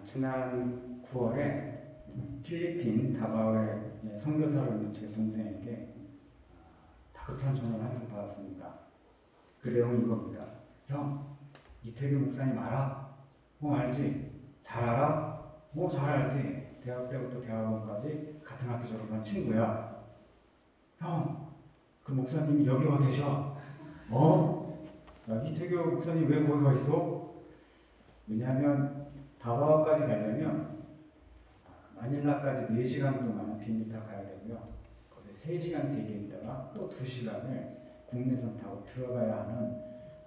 지난 9월에 필리핀 다바오의 선교사로 있는 제 동생에게 다급한 전화를 한 통 받았습니다. 그 내용은 이겁니다. 형, 이태규 목사님 알아? 알지? 잘 알아? 잘 알지. 대학 때부터 대학원까지 같은 학교 졸업한 친구야. 형, 그 목사님이 여기 와 계셔. 야, 이태규 목사님 왜 거기 가 있어? 왜냐하면 다바오까지 가려면 마닐라까지 4시간 동안 비행기 타고 가야 되고요. 거기서 3시간 대기했다가 또 2시간을 국내선 타고 들어가야 하는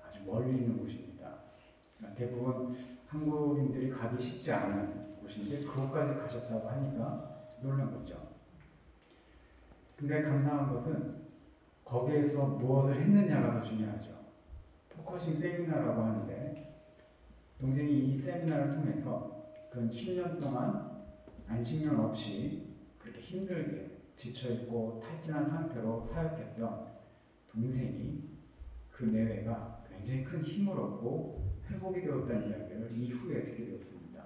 아주 멀리 있는 곳입니다. 대부분 한국인들이 가기 쉽지 않은 곳인데 그곳까지 가셨다고 하니까 놀란 거죠. 근데 감사한 것은 거기에서 무엇을 했느냐가 더 중요하죠. 포커싱 세미나라고 하는데 동생이 이 세미나를 통해서 근 10년 동안 안식년 없이 그렇게 힘들게 지쳐있고 탈진한 상태로 사역했던 동생이 그 내외가 굉장히 큰 힘을 얻고 회복이 되었다는 이야기를 이후에 듣게 되었습니다.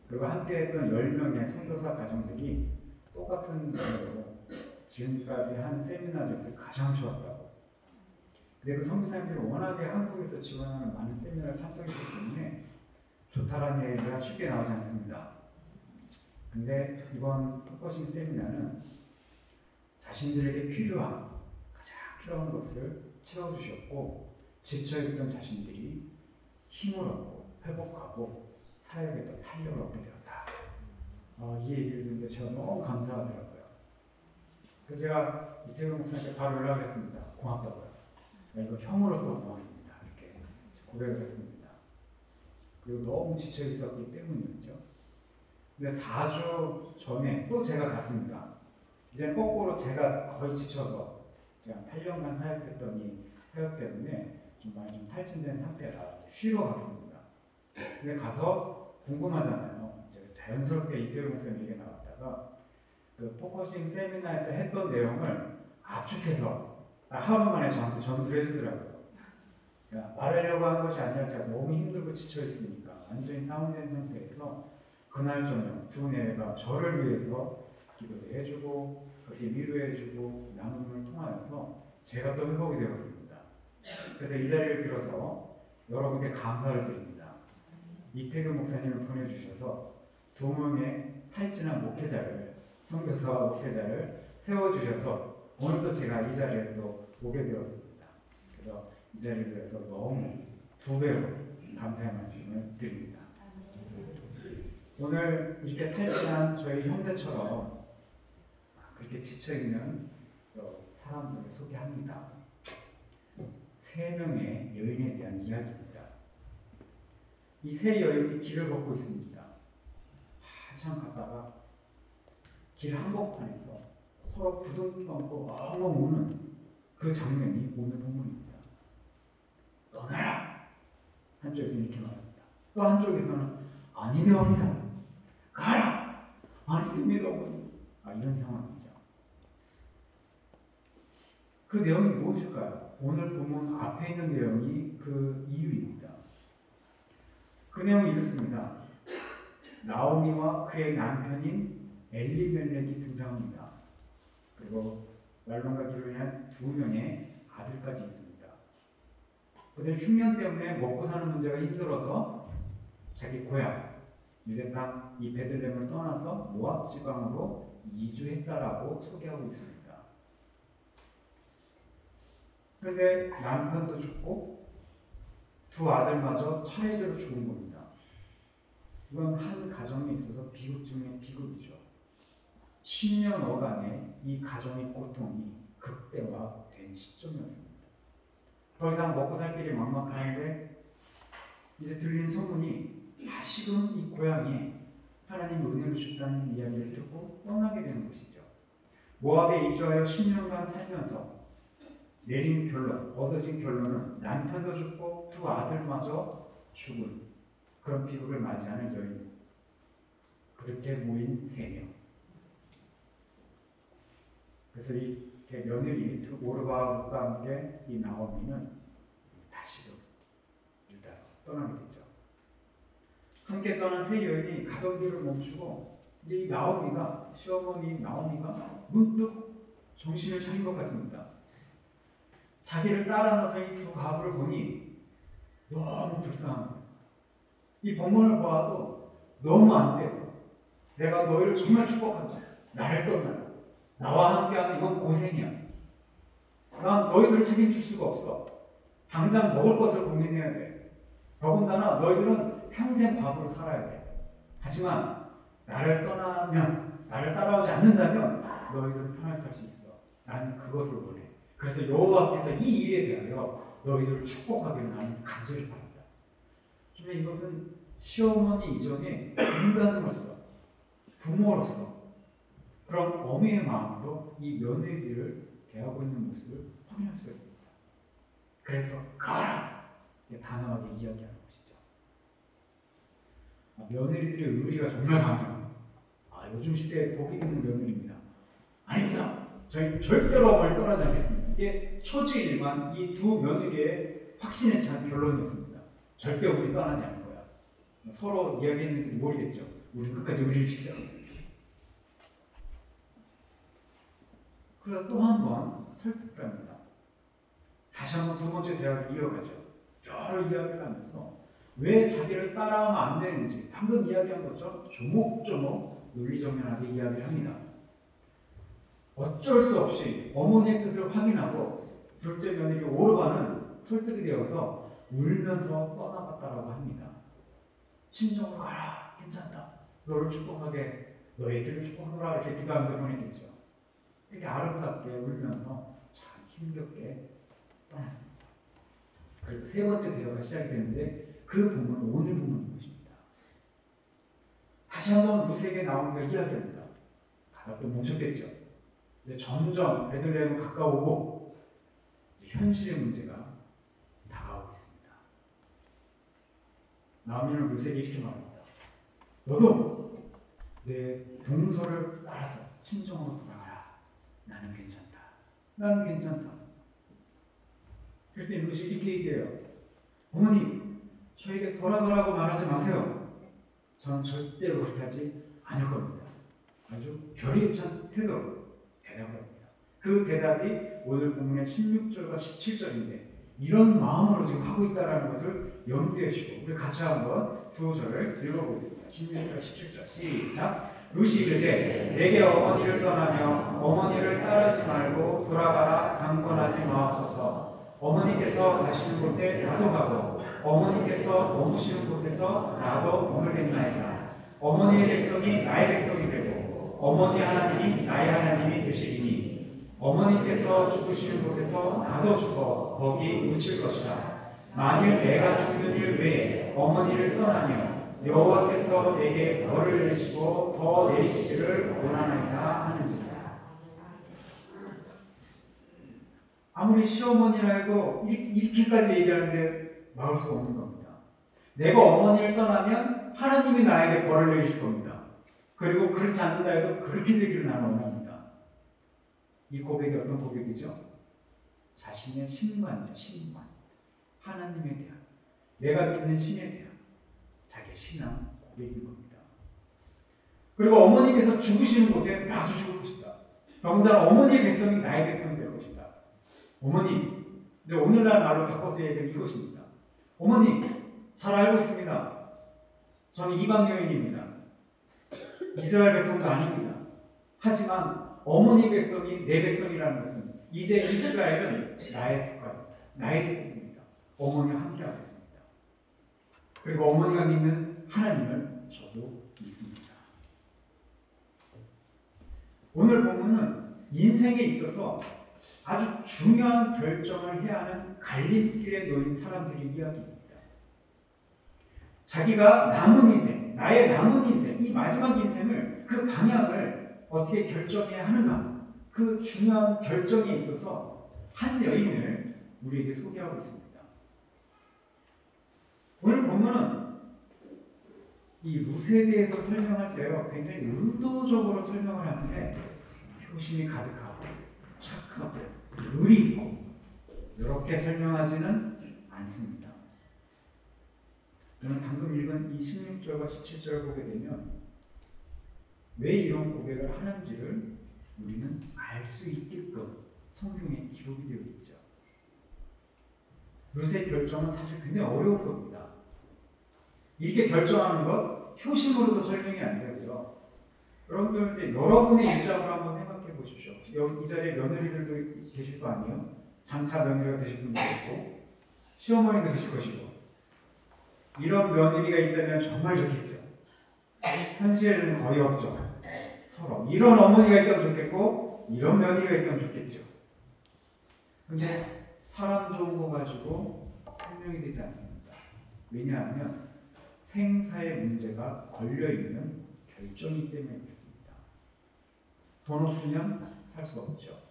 그리고 함께했던 10명의 선교사 가정들이 똑같은 내용으로 지금까지 한 세미나 중에서 가장 좋았다고. 근데 그 선교사님들이 워낙에 한국에서 지원하는 많은 세미나를 참석했기 때문에 좋다라는 얘기가 쉽게 나오지 않습니다. 근데 이번 포커싱 세미나는 자신들에게 가장 필요한 것을 채워주셨고 지쳐있던 자신들이 힘을 얻고 회복하고 사역에 더 탄력을 얻게 되었다. 이 얘기를 듣는데 제가 너무 감사하더라고요. 그래서 제가 이태규 목사님께 바로 연락을 했습니다. 고맙다고요. 이거 형으로서 고맙습니다. 이렇게 고백을 했습니다. 그리고 너무 지쳐 있었기 때문이었죠. 근데 4주 전에 또 제가 갔습니다. 이제 거꾸로 제가 거의 지쳐서 제가 8년간 사역했던 이 사역 때문에 좀 많이 좀 탈진된 상태라 쉬러 갔습니다. 근데 가서 궁금하잖아요. 제가 자연스럽게 이태규 목사님 얘기 나왔다가 그 포커싱 세미나에서 했던 내용을 압축해서 하루 만에 저한테 전수를 해주더라고요. 그러니까 말하려고 한 것이 아니라 제가 너무 힘들고 지쳐 있으니까 완전히 다운된 상태에서 그날 저녁 두 내외가 저를 위해서 기도를 해주고 그렇게 위로해주고 나눔을 통하여서 제가 또 회복이 되었습니다. 그래서 이 자리를 빌어서 여러분께 감사를 드립니다. 이태규 목사님을 보내주셔서 2명의 탈진한 목회자를 선교사와 목회자를 세워주셔서 오늘 또 제가 이 자리에 또 오게 되었습니다. 그래서 이 자리를 위해서 너무 2배로 감사의 말씀을 드립니다. 오늘 이렇게 탈진한 저희 형제처럼 그렇게 지쳐있는 사람들을 소개합니다. 3명의 여인에 대한 이야기입니다. 이 3 여인이 길을 걷고 있습니다. 한참 가다가 길 한복판에서 서로 부둥켜 안고 엉엉 우는 그 장면이 오늘 본문입니다. 떠나라! 한쪽에서는 이렇게 말합니다. 또 한쪽에서는 아니되옵니다. 가라! 아니됩니다. 이런 상황이죠. 그 내용이 무엇일까요? 오늘 본문 앞에 있는 내용이 그 이유입니다. 그 내용이 이렇습니다. 나오미와 그의 남편인 엘리멜렉이 등장합니다. 그리고 말론과 기르는 2명의 아들까지 있습니다. 그들은 흉년 때문에 먹고 사는 문제가 힘들어서 자기 고향 유대 땅 이 베들레헴을 떠나서 모압 지방으로 이주했다라고 소개하고 있습니다. 근데 남편도 죽고 2 아들마저 차례대로 죽은 겁니다. 이건 한 가정에 있어서 비극 중의 비극이죠. 10년여간의 이 가정의 고통이 극대화된 시점이었습니다. 더 이상 먹고 살 길이 막막한데 이제 들리는 소문이 다시금 이 고향에 하나님 은혜를 주셨다는 이야기를 듣고 떠나게 되는 것이죠. 모압에 이주하여 10년간 살면서 내린 결론, 얻어진 결론은 남편도 죽고 2 아들마저 죽은 그런 비극을 맞이하는 여인. 그렇게 모인 3명. 그래서 이 며느리 오르바와 룻과 함께 이 나오미는 다시금 유다로 떠나게 되죠. 함께 떠난 세 여인이 가던 길을 멈추고 이제 이 나오미가 시어머니 나오미가 문득 정신을 차린 것 같습니다. 자기를 따라 나서 이 두 과부를 보니 너무 불쌍한 거예요. 이 본문을 보아도 너무 안 돼서 내가 너희를 정말 축복한다. 나를 떠나라. 나와 함께하는 이건 고생이야. 난 너희들을 책임질 수가 없어. 당장 먹을 것을 고민해야 돼. 더군다나 너희들은 평생 과부로 살아야 돼. 하지만 나를 떠나면, 나를 따라오지 않는다면 너희들은 편하게 살 수 있어. 나는 그것을 원해. 그래서 여호와께서 이 일에 대하여 너희들을 축복하기를 나는 간절히 바란다. 정말 이것은 시어머니 이전에 인간으로서, 부모로서 그런 어미의 마음으로 이 며느리를 대하고 있는 모습을 확인할 수가 있습니다. 그래서 가라! 단호하게 이야기하는 것이죠. 며느리들의 의리가 정말 강해요. 요즘 시대에 보기 드문 며느리입니다. 아닙니다. 저희 절대로 어머니를 떠나지 않겠습니다. 이게 초지일만 이 두 며느리의 확신에 찬 결론이었습니다. 절대 우리 떠나지 않을 거야. 서로 이야기했는지도 모르겠죠. 우리 끝까지 우리를 지키자. 그러다 또 한 번 설득을 합니다. 다시 한번 두 번째 대화를 이어가죠. 여러 이야기를 하면서 왜 자기를 따라오면 안 되는지 방금 이야기한 것처럼 조목조목 논리정연하게 이야기를 합니다. 어쩔 수 없이 어머니의 뜻을 확인하고 둘째 며느리 오르바는 설득이 되어서 울면서 떠나갔다라고 합니다. 친정으로 가라. 괜찮다. 너를 축복하게, 너의 길을 축복하노라 이렇게 기도하면서 보냈겠죠. 이렇게 아름답게 울면서 참 힘겹게 떠났습니다. 그리고 세 번째 대화가 시작이 되는데 그 본문은 오늘 본문인 것입니다. 다시 한번 루세에게 나오니까 이야기합니다. 가다 또 멈췄겠죠. 이제 점점 베들레헴은 가까우고 이제 현실의 문제가 다가오고 있습니다. 나오미는 루세에게 이렇게 말합니다. 너도 내 동서를 따라서 친정으로 돌아가라. 나는 괜찮다. 나는 괜찮다. 그때 루시 이렇게 얘기해요. 어머니, 저에게 돌아가라고 말하지 마세요. 저는 절대로 그렇게 하지 않을 겁니다. 아주 결의에 찬 태도로 대답을 합니다. 그 대답이 오늘 본문의 16절과 17절인데 이런 마음으로 지금 하고 있다는 것을 염두에 두시고 우리 같이 한번 두 절을 읽어보겠습니다. 16절과 17절 시작. 루시 이르되 내게 어머니를 떠나며 어머니를 따르지 말고 돌아가라 강권하지 마옵소서. 어머니께서 가시는 곳에 나도 가고 어머니께서 머무시는 곳에서 나도 머물겠나이다. 어머니의 백성이 나의 백성이 되고 어머니 하나님이 나의 하나님이 되시리니 어머니께서 죽으시는 곳에서 나도 죽어 거기 묻힐 것이다. 만일 내가 죽는 일 외에 어머니를 떠나며 여호와께서 내게 벌을 내리시고 더 내리시기를 원하나이다 하는지라. 아무리 시어머니라 해도 이렇게까지 얘기하는데 막을 수가 없는 겁니다. 내가 어머니를 떠나면 하나님이 나에게 벌을 내리실 겁니다. 그리고 그렇지 않는다 해도 그렇게 되기를 나는 원합니다. 이 고백이 어떤 고백이죠? 자신의 신관이죠. 신관. 하나님에 대한, 내가 믿는 신에 대한 자기의 신앙 고백인 겁니다. 그리고 어머니께서 죽으시는 곳에 나도 죽을 것이다. 더군다나 어머니의 백성이 나의 백성이 될 것이다. 어머니, 이제 오늘날 말로 바꿔서 얘기하면 이것입니다. 어머니, 잘 알고 있습니다. 저는 이방 여인입니다. 이스라엘 백성도 아닙니다. 하지만 어머니 백성이 내 백성이라는 것은 이제 이스라엘은 나의 국가입니다. 나의 국입니다. 어머니와 함께 하겠습니다. 그리고 어머니가 믿는 하나님을 저도 믿습니다. 오늘 본문은 인생에 있어서 아주 중요한 결정을 해야 하는 갈림길에 놓인 사람들의 이야기입니다. 자기가 남은 인생, 나의 남은 인생, 이 마지막 인생을 그 방향을 어떻게 결정해야 하는가, 그 중요한 결정에 있어서 한 여인을 우리에게 소개하고 있습니다. 오늘 본문은 이 룻에 대해서 설명할 때요, 굉장히 의도적으로 설명을 하는데 효심이 가득하고 착하고 의리 있고 이렇게 설명하지는 않습니다. 저는 방금 읽은 이 16절과 17절을 보게 되면 왜 이런 고백을 하는지를 우리는 알 수 있게끔 성경에 기록이 되어 있죠. 룻의 결정은 사실 굉장히 어려운 겁니다. 이렇게 결정하는 것 효심으로도 설명이 안 되고요. 여러분들 이제 여러분의 입장으로 한번 생각해 보십시오. 여기 이 자리에 며느리들도 계실 거 아니에요? 장차 며느리가 되실 분도 있고 시어머니도 계실 것이고 이런 며느리가 있다면 정말 좋겠죠. 현실에는 거의 없죠. 서로 이런 어머니가 있다면 좋겠고 이런 며느리가 있다면 좋겠죠. 근데 사람 좋은 거 가지고 설명이 되지 않습니다. 왜냐하면 생사의 문제가 걸려있는 결정이기 때문에 그렇습니다. 돈 없으면 살 수 없죠.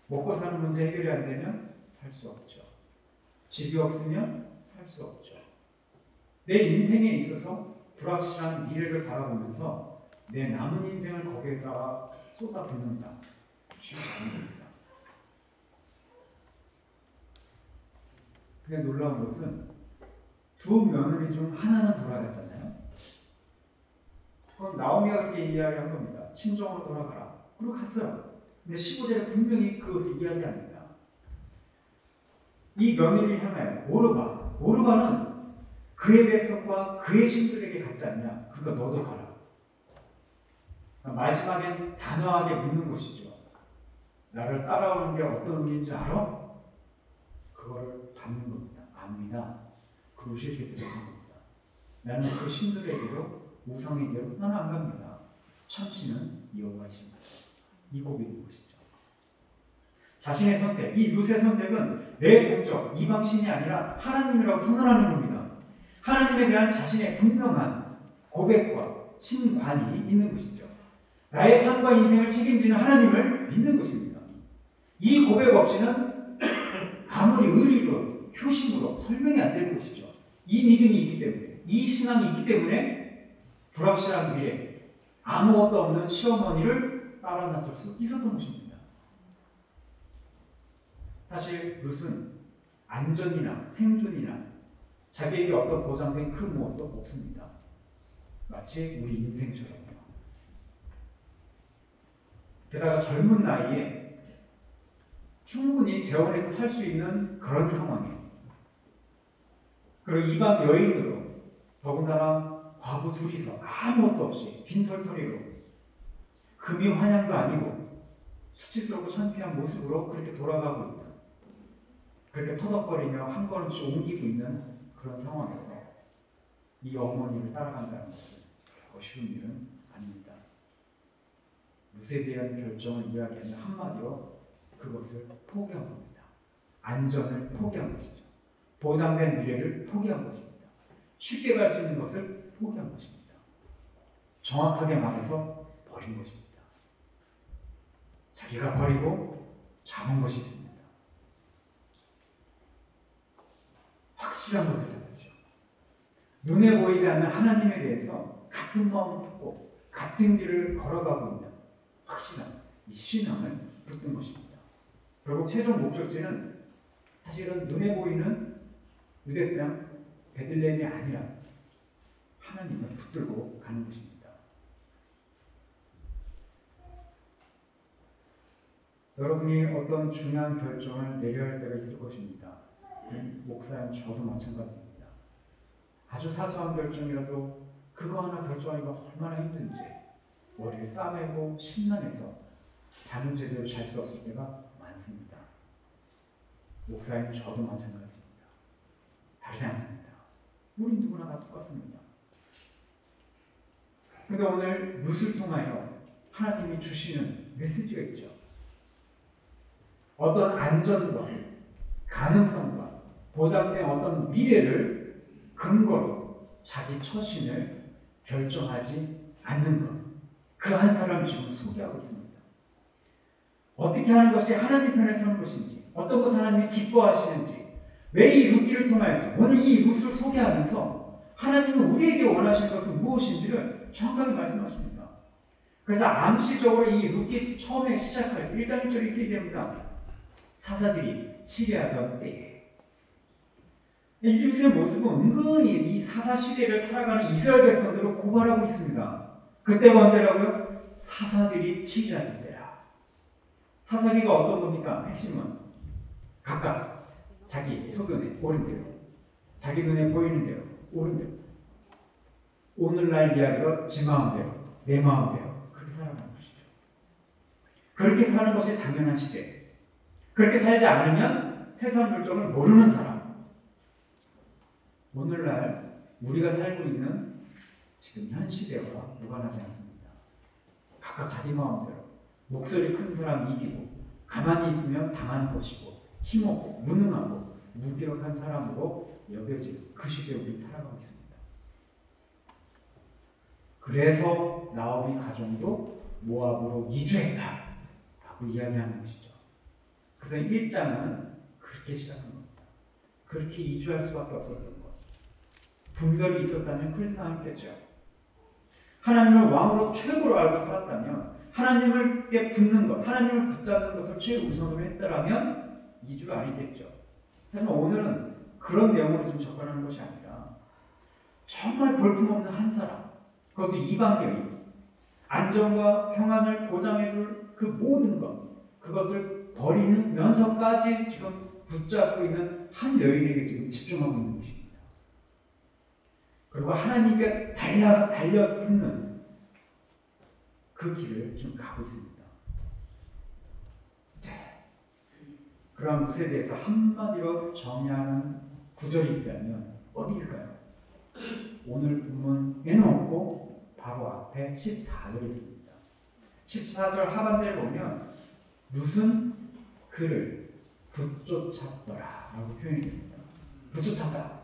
먹고 사는 문제 해결이 안 되면 살 수 없죠. 집이 없으면 살 수 없죠. 내 인생에 있어서 불확실한 미래를 바라보면서 내 남은 인생을 거기에다가 쏟아붓는다. 쉽지 않은 겁니다. 근데 놀라운 것은 두 며느리 중 하나는 돌아갔잖아요. 그건 나오미가 그렇게 이야기한 겁니다. 친정으로 돌아가라. 그리고 갔어요. 근데 15절에 분명히 그것을 이야기합니다. 이 며느리를 향하여 오르바. 오르바는 그의 백성과 그의 신들에게 갔지 않냐. 그러니까 너도 가라. 그러니까 마지막엔 단호하게 묻는 것이죠. 나를 따라오는 게 어떤 의미인지 알아? 그거를 받는 겁니다. 압니다. 그 룻이 이렇게 대답한 겁니다. 나는 그 신들에게로 우상에게로 나는 안 갑니다. 참신은 여호와이십니다. 이 고백인 것이죠. 자신의 선택, 이 룻의 선택은 내 동족, 이방신이 아니라 하나님이라고 선언하는 겁니다. 하나님에 대한 자신의 분명한 고백과 신관이 있는 것이죠. 나의 삶과 인생을 책임지는 하나님을 믿는 것입니다. 이 고백 없이는 아무리 의리로, 효심으로 설명이 안 되는 것이죠. 이 믿음이 있기 때문에, 이 신앙이 있기 때문에 불확실한 미래, 아무것도 없는 시어머니를 따라 나설 수 있었던 것입니다. 사실 룻은 안전이나 생존이나 자기에게 어떤 보장된 그 무엇도 없습니다. 마치 우리 인생처럼요. 게다가 젊은 나이에 충분히 재혼해서 살 수 있는 그런 상황이에요. 그리고 이방 여인으로 더군다나 과부 둘이서 아무것도 없이 빈털터리로 금이 환향도 아니고 수치스럽고 창피한 모습으로 그렇게 돌아가고 있다. 그렇게 터덕거리며 한 걸음씩 옮기고 있는 그런 상황에서 이 어머니를 따라간다는 것은 결코 쉬운 일은 아닙니다. 룻에 대한 결정을 이야기하는 한마디로 그것을 포기한 겁니다. 안전을 포기한 것이죠. 보장된 미래를 포기한 것입니다. 쉽게 갈 수 있는 것을 포기한 것입니다. 정확하게 말해서 버린 것입니다. 자기가 버리고 잡은 것이 있습니다. 확실한 것을 잡았죠. 눈에 보이지 않는 하나님에 대해서 같은 마음을 품고 같은 길을 걸어가고 있는 확실한 이 신앙을 붙든 것입니다. 결국 최종 목적지는 사실은 눈에 보이는 유대 땅 베들레헴이 아니라 하나님을 붙들고 가는 것입니다. 여러분이 어떤 중요한 결정을 내려야 할 때가 있을 것입니다. 목사님 저도 마찬가지입니다. 아주 사소한 결정이라도 그거 하나 결정하기가 얼마나 힘든지 머리를 싸매고 심란해서 잠을 제대로 잘 수 없을 때가 많습니다. 목사님 저도 마찬가지입니다. 다르지 않습니다. 우리 누구나 다 똑같습니다. 그런데 오늘 룻을 통하여 하나님이 주시는 메시지가 있죠. 어떤 안전과 가능성과 보장된 어떤 미래를 근거로 자기 처신을 결정하지 않는 것. 그 한 사람을 지금 소개하고 있습니다. 어떻게 하는 것이 하나님 편에 서는 것인지, 어떤 것을 하나님이 기뻐하시는지, 왜 이 룻기를 통하여서 오늘 이 룻을 소개하면서 하나님이 우리에게 원하시는 것은 무엇인지를 정확하게 말씀하십니다. 그래서 암시적으로 이 룻기 처음에 시작할 때 1장 1절에 이렇게 얘기합니다. 사사들이 치리하던 때에 이 루스의 모습은 은근히 이 사사시대를 살아가는 이스라엘 백성들을 고발하고 있습니다. 그때가 언제라고요? 사사들이 치리하던 때라. 사사기가 어떤 겁니까? 핵심은 각각 자기 소견에 옳은 대로, 자기 눈에 보이는 대로, 옳은 대로, 오늘날 이야기로 지 마음대로, 내 마음대로 그렇게 살아가는 것이죠. 그렇게 사는 것이 당연한 시대. 그렇게 살지 않으면 세상 물정을 모르는 사람. 오늘날 우리가 살고 있는 지금 현 시대와 무관하지 않습니다. 각각 자기 마음대로 목소리 큰 사람 이기고 가만히 있으면 당하는 것이고 힘없고 무능하고 무기력한 사람으로 여겨지는 그 시대에 우리 살아가고 있습니다. 그래서 나오미 가정도 모압으로 이주했다라고 이야기하는 것이죠. 그래서 1장은 그렇게 시작한 겁니다. 그렇게 이주할 수밖에 없었던 것. 분별이 있었다면 그렇게 당했겠죠. 하나님을 왕으로 최고로 알고 살았다면, 하나님께 붙는 것, 하나님을 붙잡는 것을 최우선으로 했더라면 이주가 아니겠죠. 하지만 오늘은 그런 내용으로 좀 접근하는 것이 아니라 정말 볼품없는 한 사람, 그것도 이방여인, 안정과 평안을 보장해둘 그 모든 것, 그것을 버리면서까지 지금 붙잡고 있는 한 여인에게 지금 집중하고 있는 것입니다. 그리고 하나님께 달려붙는 그 길을 좀 가고 있습니다. 그러한 룻에 대해서 한마디로 정의하는 구절이 있다면 어디일까요? 오늘 본문에는 없고 바로 앞에 14절에 있습니다. 14절 하반절을 보면 룻은 그를 붙쫓았더라 라고 표현이 됩니다. 붙쫓았다.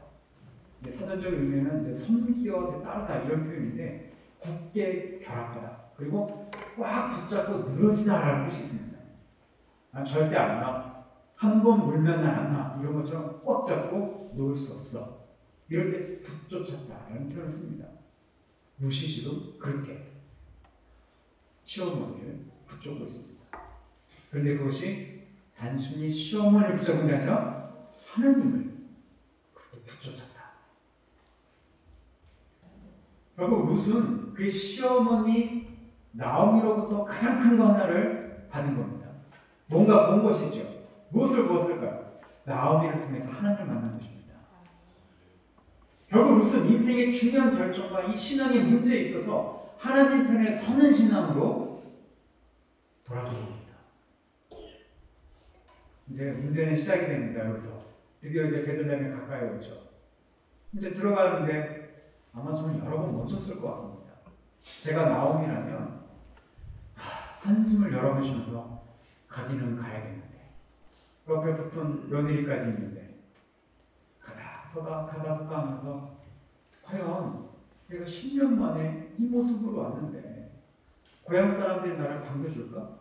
사전적 의미는 이제 섬기어 따르다 이런 표현인데, 굳게 결합하다, 그리고 꽉 붙잡고 늘어지다라는 뜻이 있습니다. 난 절대 안 나, 한 번 물면 난 안 나, 이런 것처럼 꽉 잡고 놓을 수 없어. 이럴 때 붙쫓았다라는 표현을 씁니다. 룻이 지금 그렇게 시어머니를 붙잡고 있습니다. 그런데 그것이 단순히 시어머니를 붙잡은 게 아니라 하나님을 그렇게 붙쫓았다. 결국 룻은 그 시어머니 나오미로부터 가장 큰 거 하나를 받은 겁니다. 뭔가 본 것이죠. 무엇을 보았을까요? 나오미를 통해서 하나님을 만난 것입니다. 결국 룻은 인생의 중요한 결정과 이 신앙의 문제에 있어서 하나님 편에 서는 신앙으로 돌아섭니다. 이제 문제는 시작이 됩니다. 여기서 드디어 이제 베들레헴에 가까이 오죠. 이제 들어가는데 아마 저는 여러 번 멈췄을 것 같습니다. 제가 나오미라면 한숨을 여러 번 쉬면서 가기는 가야겠는데, 옆에 붙은 며느리까지 있는데 가다 서다 하면서 과연 내가 10년 만에 이 모습으로 왔는데 고향 사람들이 나를 반겨줄까?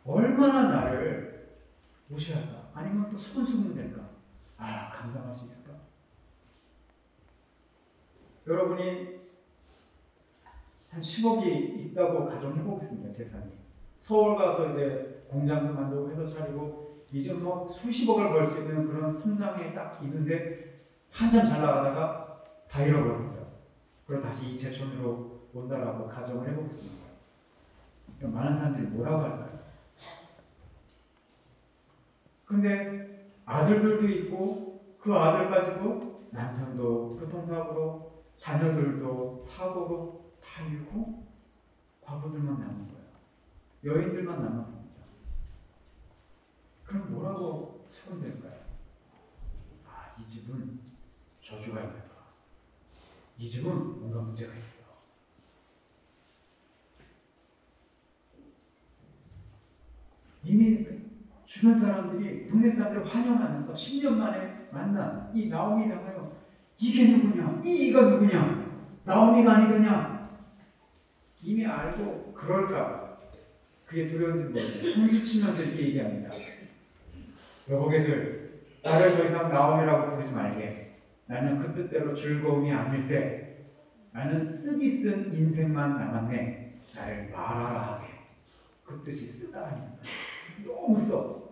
얼마나 나를 무시할까? 아니면 또 수근수근댈까? 감당할 수 있을까? 여러분이 한 10억이 있다고 가정해보겠습니다. 재산이. 서울 가서 이제 공장도 만들고 회사 차리고 이제 뭐 수십억을 벌 수 있는 그런 성장에 딱 있는데 한참 잘 나가다가 다 잃어버렸어요. 그리고 다시 이 제천으로 온다라고 가정을 해보겠습니다. 많은 사람들이 뭐라고 할까요? 근데 아들들도 있고 그 아들까지도 남편도 교통사고로, 자녀들도 사고로 다 잃고 과부들만 남은 거예요. 여인들만 남았습니다. 그럼 뭐라고 수군될까요? 이 집은 저주가 있나 봐. 이 집은 뭔가 문제가 있어. 이미 주변 사람들이, 동네 사람들을 환영하면서 10년 만에 만난 이 나오미를 하여 이게 누구냐? 이가 누구냐? 나오미가 아니더냐? 이미 알고 그럴까? 그게 두려운 거죠. 손수치면서 이렇게 얘기합니다. 여보게들, 나를 더 이상 나오미라고 부르지 말게. 나는 그 뜻대로 즐거움이 아닐세. 나는 쓰디 쓴 인생만 남았네. 나를 말하라 하게. 그 뜻이 쓰다 아닙니까? 너무 써.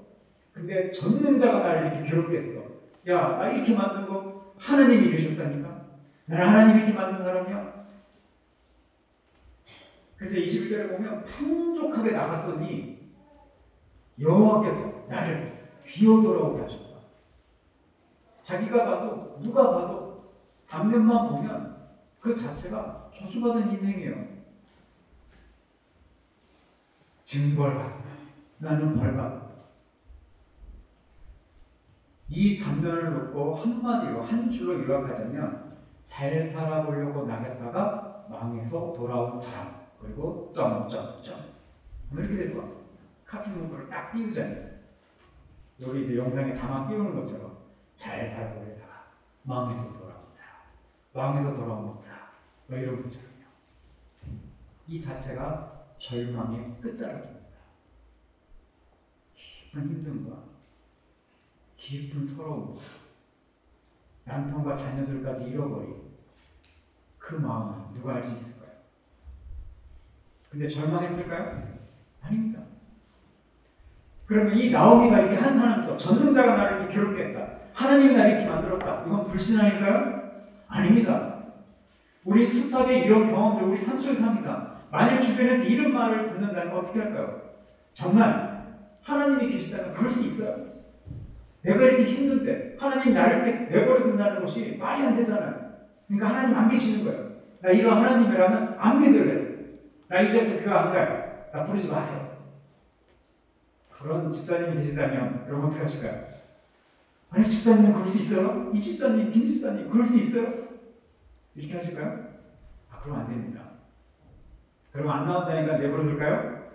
근데 전능자가 나를 이렇게 괴롭게 했어. 야, 나 이렇게 만든 거 하나님이 이루셨다니까. 나는 하나님이 이렇게 만든 사람이야. 그래서 21절에 보면 풍족하게 나갔더니 여호와께서 나를 비어 돌아오게 하셨다. 자기가 봐도 누가 봐도 단면만 보면 그 자체가 저주받은 인생이에요. 징벌받았다. 나는 벌받았다. 이 단면을 놓고 한마디로 한 줄로 요약하자면 잘 살아보려고 나갔다가 망해서 돌아온 사람, 그리고 점점점 이렇게 될 것 같습니다. 카피 문구를 딱 띄우자면 여기 이제 영상에 자막 띄우는 것처럼 잘 살아보려다가 망해서 돌아온 사람, 망해서 돌아온 목사 뭐 이런 것처럼요. 이 자체가 절망의 끝자락입니다. 깊은 힘듦과 깊은 서러움과 남편과 자녀들까지 잃어버린 그 마음을 누가 알 수 있을까요? 근데 절망했을까요? 아닙니다. 그러면 이 나오미가 이렇게 한탄하면서 전능자가 나를 이렇게 괴롭게 했다. 하나님이 나를 이렇게 만들었다. 이건 불신 아닐까요? 아닙니다. 우리 숱하게 이런 경험들 우리 삶 속에서 합니다. 만일 주변에서 이런 말을 듣는다면 어떻게 할까요? 정말 하나님이 계시다면 그럴 수 있어요. 내가 이렇게 힘든데 하나님 나를 이렇게 내버려 둔다는 것이 말이 안 되잖아요. 그러니까 하나님 안 계시는 거예요. 나 이런 하나님이라면 안 믿을래. 나 이제부터 교회 안 가요. 나 부르지 마세요. 그런 집사님이 계시다면 여러분 어떻게 하실까요? 아니 집사님은 그럴 수 있어요? 이 집사님, 김 집사님 그럴 수 있어요? 이렇게 하실까요? 아 그럼 안 됩니다. 그럼 안 나온다니까 내버려 둘까요?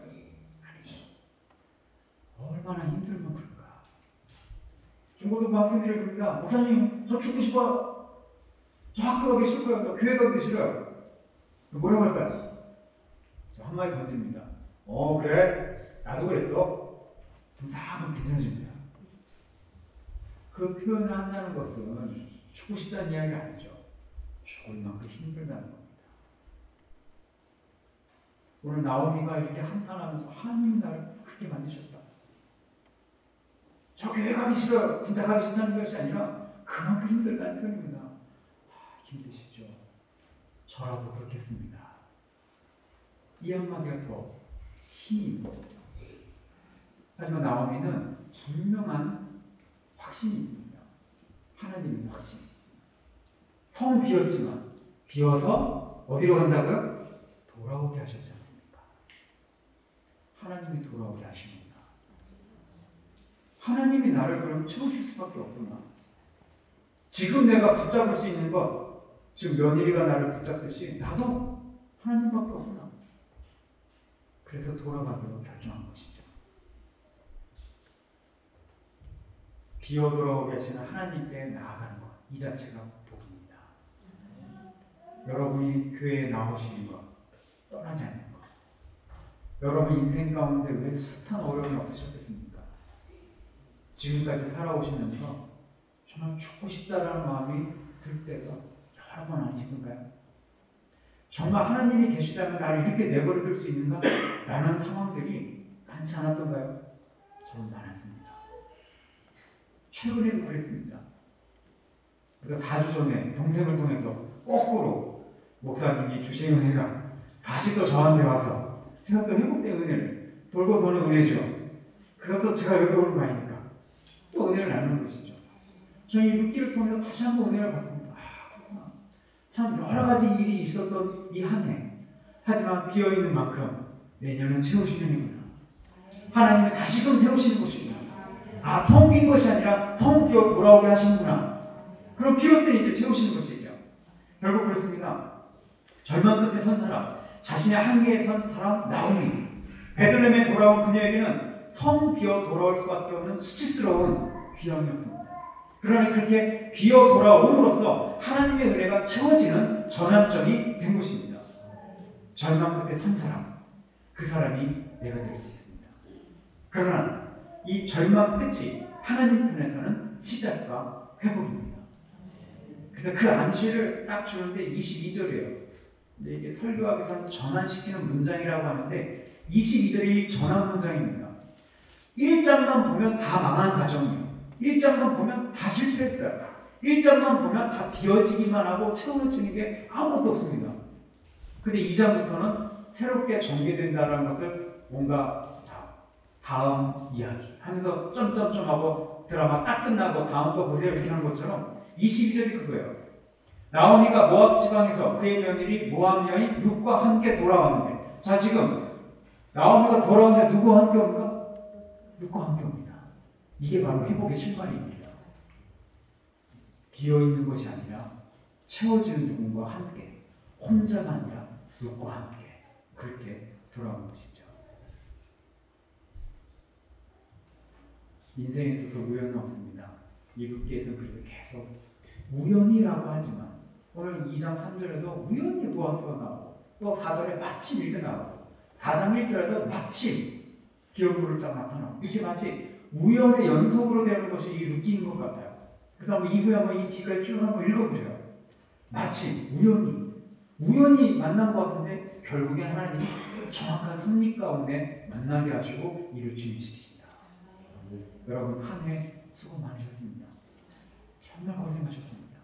아니죠. 얼마나 힘들면 그럴까. 중고등부 학생들을 부릅니다. 목사님 저 죽고 싶어요. 저 학교 가기 싫고요. 저 교회 가기도 싫어요. 뭐라고 할까요? 저 한마디 던집니다. 그래? 나도 그랬어. 그럼 싹 괜찮아집니다. 그 표현을 한다는 것은 죽고 싶다는 이야기가 아니죠. 죽을 만큼 힘들다는 겁니다. 오늘 나오미가 이렇게 한탄하면서 하나님이 나를 그렇게 만드셨다. 저 교회 가기 싫어요. 진짜 가기 싫다는 것이 아니라 그만큼 힘들다는 표현입니다. 힘드시죠? 저라도 그렇겠습니다. 이 한마디가 더 힘이 있는 것이죠. 하지만 나오미는 분명한 확신이 있습니다. 하나님의 확신. 텅 비었지만 비어서 어디로 간다고요? 돌아오게 하셨지 않습니까? 하나님이 돌아오게 하시는구나. 하나님이 나를 그럼 채우실 수밖에 없구나. 지금 내가 붙잡을 수 있는 것, 지금 며느리가 나를 붙잡듯이 나도 하나님밖에 없구나. 그래서 돌아가기로 결정한 것이죠. 비어 돌아오게 하시는 하나님께 나아가는 것, 이 자체가 복입니다. 여러분이 교회에 나오시는 것, 떠나지 않는 것. 여러분 인생 가운데 왜 숱한 어려움이 없으셨겠습니까? 지금까지 살아오시면서 정말 죽고 싶다라는 마음이 들 때가 여러 번 아니시던가요? 정말 하나님이 계시다면 나를 이렇게 내버려 둘 수 있는가? 라는 상황들이 많지 않았던가요? 저는 많았습니다. 최근에도 그랬습니다. 그래서 4주 전에 동생을 통해서 거꾸로 목사님이 주신 은혜가 다시 또 저한테 와서 제가 또 회복된 은혜를 돌고 도는 은혜죠. 그것도 제가 여기 오는 거 아닙니까? 또 은혜를 나누는 것이죠. 저는 이 룻기를 통해서 다시 한번 은혜를 받습니다. 그렇구나. 참 여러 가지 일이 있었던 이 한 해. 하지만 비어있는 만큼 내년은 채우시는 해구나. 하나님이 다시금 세우시는 것이구나. 텅 빈 것이 아니라 텅 비어 돌아오게 하시는구나. 그럼 비었으니 이제 채우시는 것이죠. 결국 그렇습니다. 절망 끝에 선 사람, 자신의 한계에 선 사람 나오미. 베들레헴에 돌아온 그녀에게는 텅 비어 돌아올 수밖에 없는 수치스러운 귀함이었습니다. 그러니 그렇게 비어 돌아옴으로써 하나님의 은혜가 채워지는 전환점이 된 것입니다. 절망 끝에 선 사람, 그 사람이 내가 될 수 있습니다. 그러나 이 절망 끝이 하나님 편에서는 시작과 회복입니다. 그래서 그 암시를 딱 주는데 22절이에요. 이제 이게 설교학에서는 전환시키는 문장이라고 하는데 22절이 전환 문장입니다. 1장만 보면 다 망한 가정이에요. 1장만 보면 다 실패했어요. 1장만 보면 다 비워지기만 하고 채워지는 게 아무것도 없습니다. 근데 2장부터는 새롭게 전개된다는 것을 뭔가 다음 이야기 하면서 점점점하고 드라마 딱 끝나고 다음 거 보세요 이렇게 하는 것처럼 22절이 그거예요. 나오미가 모압 지방에서 그의 며느리 모압 여인 룻과 함께 돌아왔는데, 자 지금 나오미가 돌아오는데 누구와 함께 옵니까? 룻과 함께 옵니다. 이게 바로 회복의 실마리입니다. 비어있는 것이 아니라 채워지는 누군가와 함께, 혼자가 아니라 룻과 함께 그렇게 돌아오는 것이죠. 인생에 있어서 우연은 없습니다. 이 룻기에서는 그래서 계속 우연이라고 하지만 오늘 2장 3절에도 우연히 보아스가 나오고 또 4절에 마침 이렇게 나오고 4장 1절에도 마침 기업물을 쫙 나타나고 이렇게 마치 우연의 연속으로 되는 것이 이 룻기인 것 같아요. 그래서 한번 이후에 한번 이 뒤까지 쭉 한번 읽어보세요. 마침 우연히 만난 것 같은데 결국엔 하나님이 정확한 섭리 가운데 만나게 하시고 이를 진행시키신다. 여러분 한 해 수고 많으셨습니다. 정말 고생하셨습니다.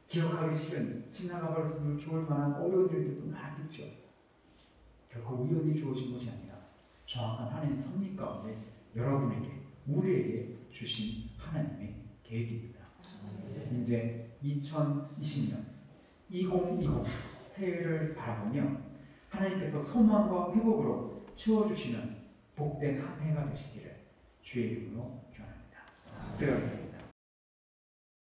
기억하기 싫은 지나가 버렸으면 좋을 만한 어려운 일들도 많겠죠. 결코 우연히 주어진 것이 아니라 정확한 하나님의 섭리 가운데 여러분에게 우리에게 주신 하나님의 계획입니다. 이제 2020년 2020 새해를 바라보며 하나님께서 소망과 회복으로 채워주시는 복된 한 해가 되시기를 주의 이름으로 기원합니다. 기도하겠습니다.